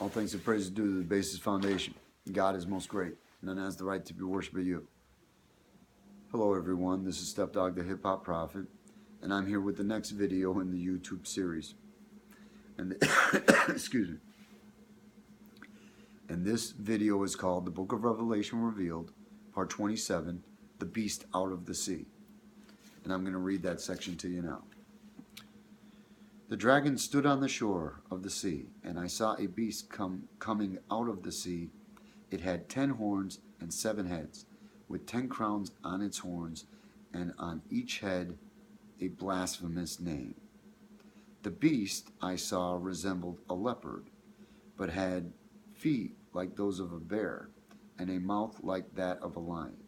All thanks and praise due to the basis foundation. God is most great. None has the right to be worshipped but you. Hello everyone, this is Stepdogg the Hip Hop Prophet, and I'm here with the next video in the YouTube series. And excuse me. And this video is called The Book of Revelation Revealed, Part 27, The Beast Out of the Sea. And I'm going to read that section to you now. The dragon stood on the shore of the sea, and I saw a beast coming out of the sea. It had 10 horns and 7 heads, with 10 crowns on its horns, and on each head a blasphemous name. The beast I saw resembled a leopard, but had feet like those of a bear, and a mouth like that of a lion.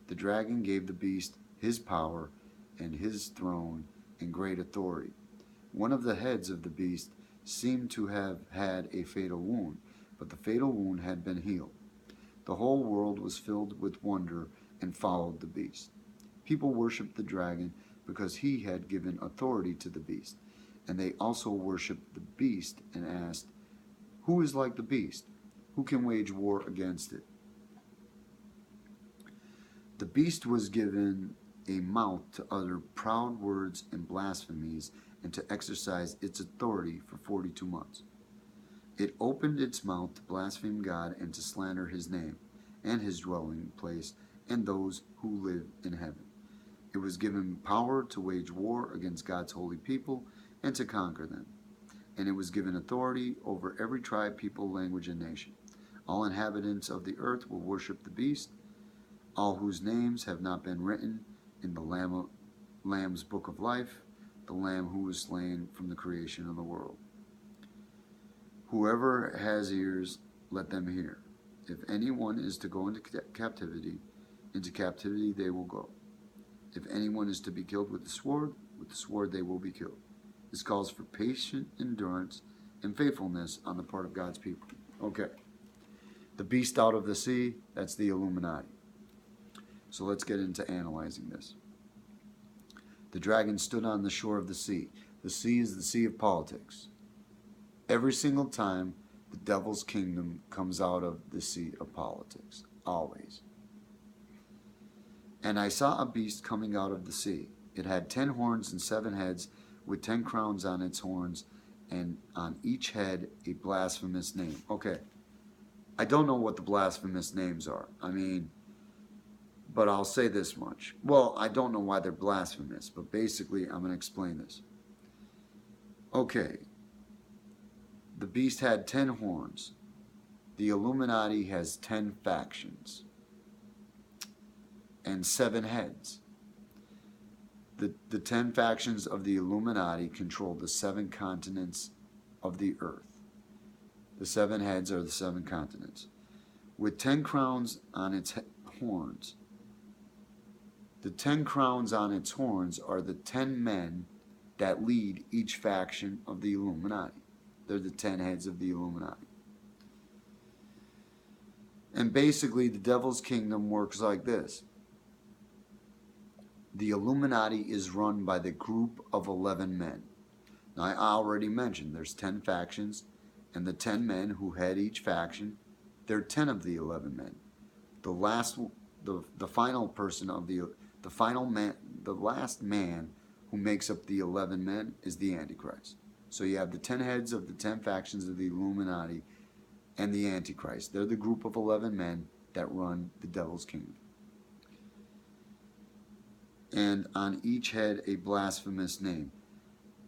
The dragon gave the beast his power and his throne and great authority. One of the heads of the beast seemed to have had a fatal wound, but the fatal wound had been healed. The whole world was filled with wonder and followed the beast. People worshipped the dragon because he had given authority to the beast, and they also worshipped the beast and asked, "Who is like the beast? Who can wage war against it?" The beast was given a mouth to utter proud words and blasphemies, and to exercise its authority for 42 months. It opened its mouth to blaspheme God and to slander his name and his dwelling place and those who live in heaven. It was given power to wage war against God's holy people and to conquer them. And it was given authority over every tribe, people, language, and nation. All inhabitants of the earth will worship the beast, all whose names have not been written in the Lamb's book of life, the Lamb who was slain from the creation of the world. Whoever has ears, let them hear. If anyone is to go into captivity they will go. If anyone is to be killed with the sword they will be killed. This calls for patient endurance and faithfulness on the part of God's people. Okay. The beast out of the sea, that's the Illuminati. So let's get into analyzing this. The dragon stood on the shore of the sea. The sea is the sea of politics. Every single time the devil's kingdom comes out of the sea of politics. Always. And I saw a beast coming out of the sea. It had 10 horns and 7 heads, with 10 crowns on its horns, and on each head a blasphemous name. Okay. I don't know what the blasphemous names are. But I'll say this much. Well, I don't know why they're blasphemous, but basically I'm going to explain this. Okay. The beast had 10 horns. The Illuminati has 10 factions and 7 heads. The 10 factions of the Illuminati control the 7 continents of the earth. The 7 heads are the 7 continents. With 10 crowns on its horns. The 10 crowns on its horns are the 10 men that lead each faction of the Illuminati. They're the 10 heads of the Illuminati. And basically, the devil's kingdom works like this. The Illuminati is run by the group of 11 men. Now, I already mentioned there's 10 factions, and the 10 men who head each faction, they're 10 of the 11 men. The final person of the final man, the last man who makes up the 11 men is the Antichrist. So you have the 10 heads of the 10 factions of the Illuminati and the Antichrist. They're the group of 11 men that run the devil's kingdom. And on each head a blasphemous name.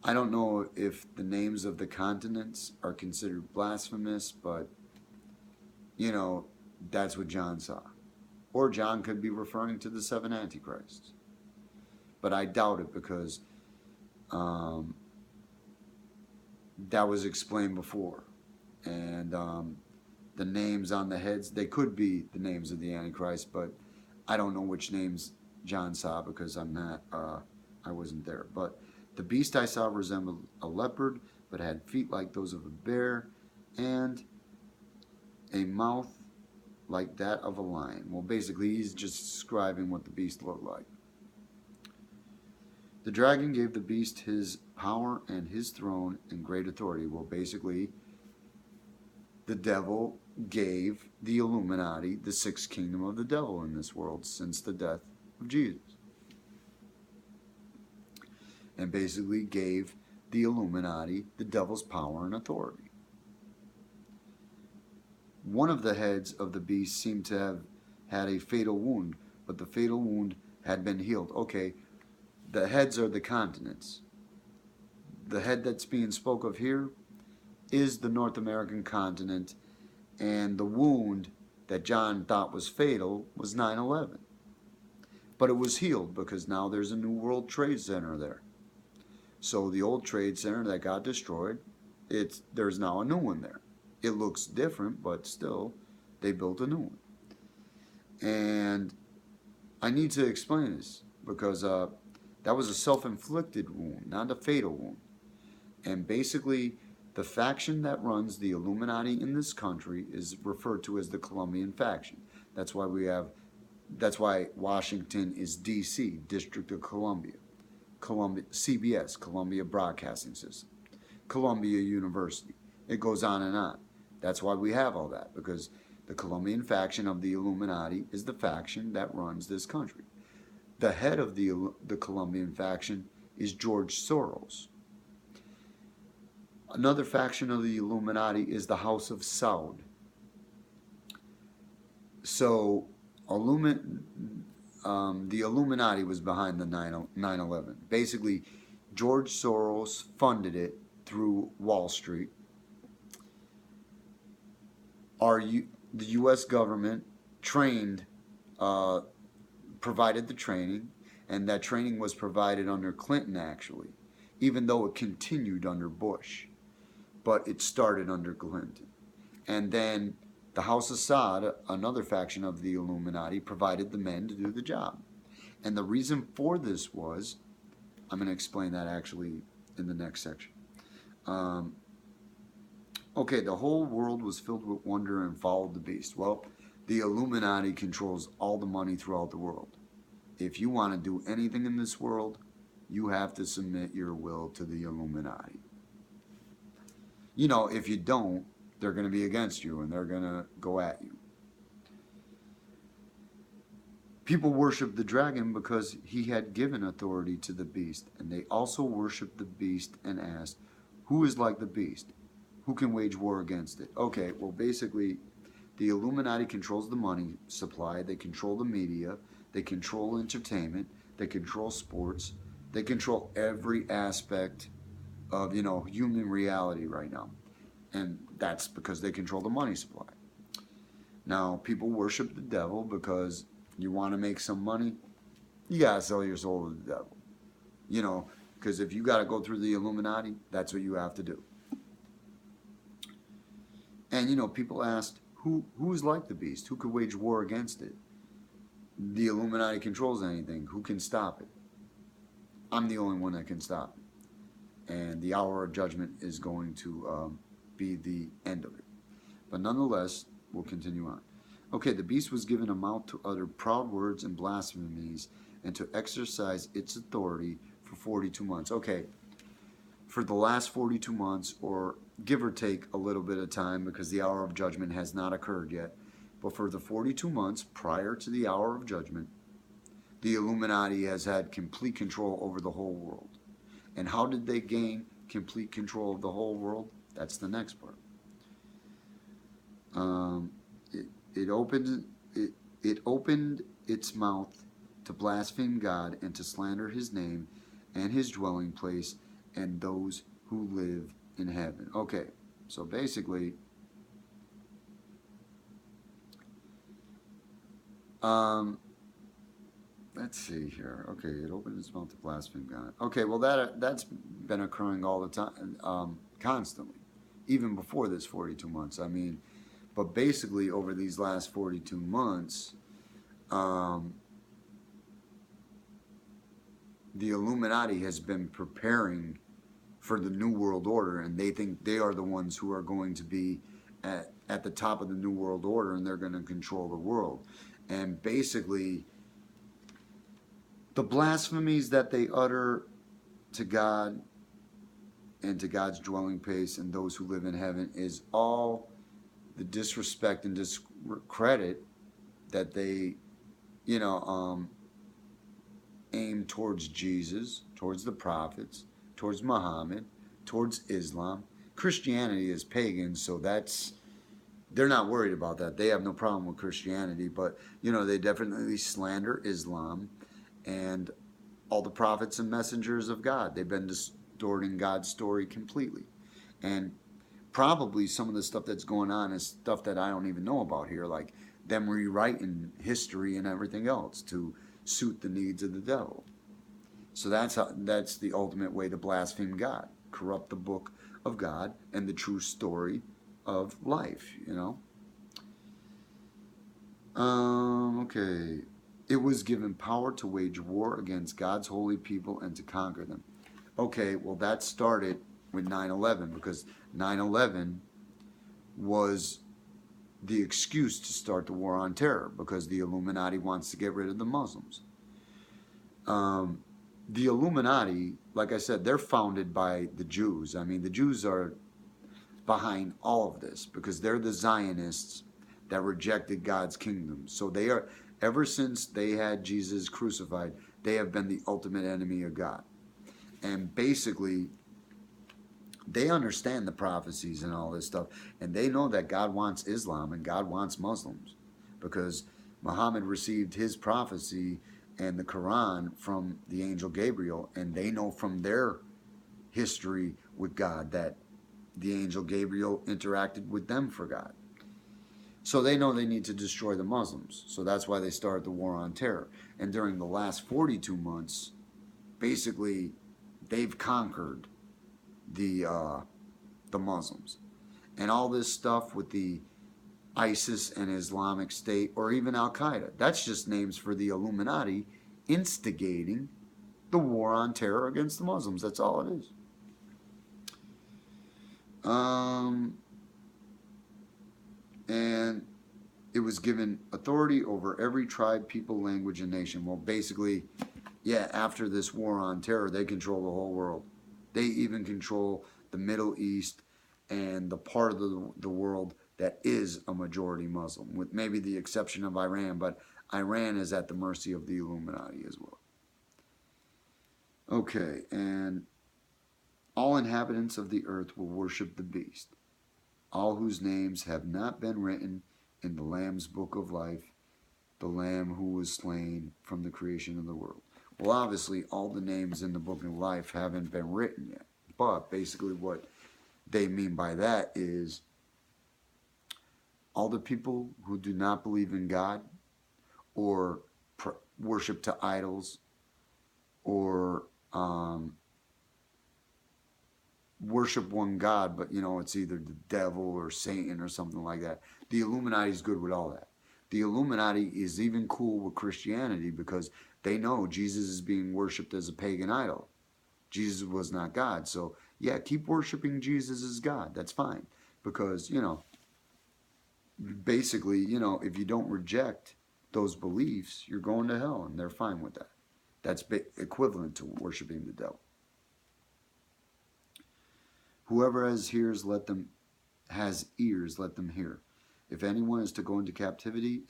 I don't know if the names of the continents are considered blasphemous, but, you know, that's what John saw. Or John could be referring to the 7 antichrists. But I doubt it because that was explained before. And the names on the heads, they could be the names of the Antichrist, but I don't know which names John saw because I wasn't there. But the beast I saw resembled a leopard, but had feet like those of a bear, and a mouth like that of a lion. Well, basically, he's just describing what the beast looked like. The dragon gave the beast his power and his throne and great authority. Well, basically, the devil gave the Illuminati the sixth kingdom of the devil in this world since the death of Jesus. And basically gave the Illuminati the devil's power and authority. One of the heads of the beast seemed to have had a fatal wound, but the fatal wound had been healed. Okay, the heads are the continents. The head that's being spoke of here is the North American continent, and the wound that John thought was fatal was 9/11. But it was healed because now there's a new World Trade Center there. So the old Trade Center that got destroyed, there's now a new one there. It looks different, but still, they built a new one. And I need to explain this because that was a self-inflicted wound, not a fatal wound. And basically, the faction that runs the Illuminati in this country is referred to as the Colombian faction. That's why Washington is D.C., District of Columbia. CBS, Columbia Broadcasting System. Columbia University. It goes on and on. That's why we have all that, because the Colombian faction of the Illuminati is the faction that runs this country. The head of the Colombian faction is George Soros. Another faction of the Illuminati is the House of Saud. So, the Illuminati was behind the 9/11. Basically, George Soros funded it through Wall Street. The U.S. government provided the training, and that training was provided under Clinton, actually, even though it continued under Bush. But it started under Clinton. And then the House of Saud, another faction of the Illuminati, provided the men to do the job. And the reason for this was, I'm going to explain that actually in the next section. Okay, the whole world was filled with wonder and followed the beast. Well, the Illuminati controls all the money throughout the world. If you want to do anything in this world, you have to submit your will to the Illuminati. You know, if you don't, they're going to be against you and they're going to go at you. People worshiped the dragon because he had given authority to the beast, and they also worshiped the beast and asked, who is like the beast? Who can wage war against it? Okay, well, basically, the Illuminati controls the money supply, they control the media, they control entertainment, they control sports, they control every aspect of, human reality right now. And that's because they control the money supply. Now, people worship the devil because you want to make some money, you got to sell your soul to the devil. Because if you got to go through the Illuminati, that's what you have to do. And, people asked, who is like the beast? Who could wage war against it? The Illuminati controls anything. Who can stop it? I'm the only one that can stop it. And the hour of judgment is going to be the end of it. But nonetheless, we'll continue on. Okay, the beast was given a mouth to utter proud words and blasphemies and to exercise its authority for 42 months. Okay, for the last 42 months, or give or take a little bit of time because the hour of judgment has not occurred yet, but for the 42 months prior to the hour of judgment, the Illuminati has had complete control over the whole world. And how did they gain complete control of the whole world? That's the next part. It opened its mouth to blaspheme God and to slander his name and his dwelling place and those who live in heaven. Okay, so basically, let's see here. Okay, it opened its mouth to blaspheme God. Okay, well that's been occurring all the time, constantly, even before this 42 months. I mean, but basically over these last 42 months, the Illuminati has been preparing for the New World Order, and they think they are the ones who are going to be at the top of the New World Order, and they're going to control the world. And basically, the blasphemies that they utter to God and to God's dwelling place and those who live in heaven is all the disrespect and discredit that they, you know, aim towards Jesus, towards the prophets, towards Muhammad, towards Islam. Christianity is pagan, so they're not worried about that. They have no problem with Christianity, but you know, they definitely slander Islam and all the prophets and messengers of God. They've been distorting God's story completely. And probably some of the stuff that's going on is stuff that I don't even know about here, like them rewriting history and everything else to suit the needs of the devil. So that's the ultimate way to blaspheme God, corrupt the book of God and the true story of life, you know. Okay. It was given power to wage war against God's holy people and to conquer them. Okay, well that started with 9/11 because 9/11 was the excuse to start the war on terror because the Illuminati wants to get rid of the Muslims. The Illuminati, like I said, they're founded by the Jews. I mean, the Jews are behind all of this because they're the Zionists that rejected God's kingdom. So they are, ever since they had Jesus crucified, they have been the ultimate enemy of God. And basically, they understand the prophecies and all this stuff, and they know that God wants Islam and God wants Muslims because Muhammad received his prophecy and the Quran from the angel Gabriel, and they know from their history with God that the angel Gabriel interacted with them for God. So they know they need to destroy the Muslims. So that's why they started the war on terror. And during the last 42 months, basically, they've conquered the Muslims. And all this stuff with the ISIS and Islamic State, or even Al-Qaeda, that's just names for the Illuminati instigating the war on terror against the Muslims. That's all it is. And it was given authority over every tribe, people, language, and nation. Well, basically, yeah, after this war on terror, they control the whole world. They even control the Middle East and the part of the world that is a majority Muslim, with maybe the exception of Iran, but Iran is at the mercy of the Illuminati as well. Okay, and all inhabitants of the earth will worship the beast, all whose names have not been written in the Lamb's book of life, the Lamb who was slain from the creation of the world. Well, obviously, all the names in the book of life haven't been written yet, but basically what they mean by that is all the people who do not believe in God or worship to idols or worship one God, but you know, it's either the devil or Satan or something like that. The Illuminati is good with all that. The Illuminati is even cool with Christianity because they know Jesus is being worshipped as a pagan idol. Jesus was not God. So yeah, keep worshiping Jesus as God. That's fine. Because, you know, basically, you know, if you don't reject those beliefs, you're going to hell, and they're fine with that. That's equivalent to worshiping the devil. Whoever has ears, let them hear. If anyone is to go into captivity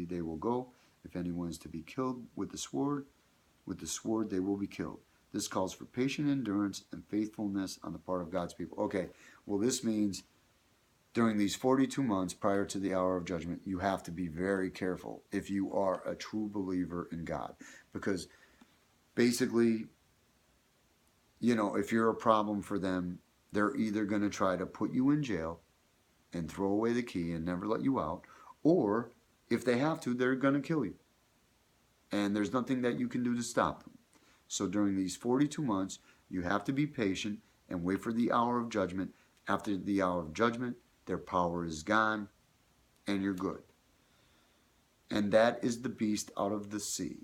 they will go. If anyone is to be killed with the sword they will be killed. This calls for patient endurance and faithfulness on the part of God's people. Okay, well this means during these 42 months prior to the hour of judgment, you have to be very careful if you are a true believer in God. Because basically, you know, if you're a problem for them, they're either going to try to put you in jail and throw away the key and never let you out, or if they have to, they're going to kill you. And there's nothing that you can do to stop them. So during these 42 months, you have to be patient and wait for the hour of judgment. After the hour of judgment, their power is gone, and you're good. And that is the beast out of the sea.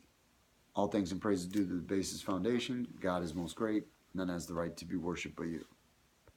All thanks and praise is due to the basis foundation. God is most great. None has the right to be worshipped but you.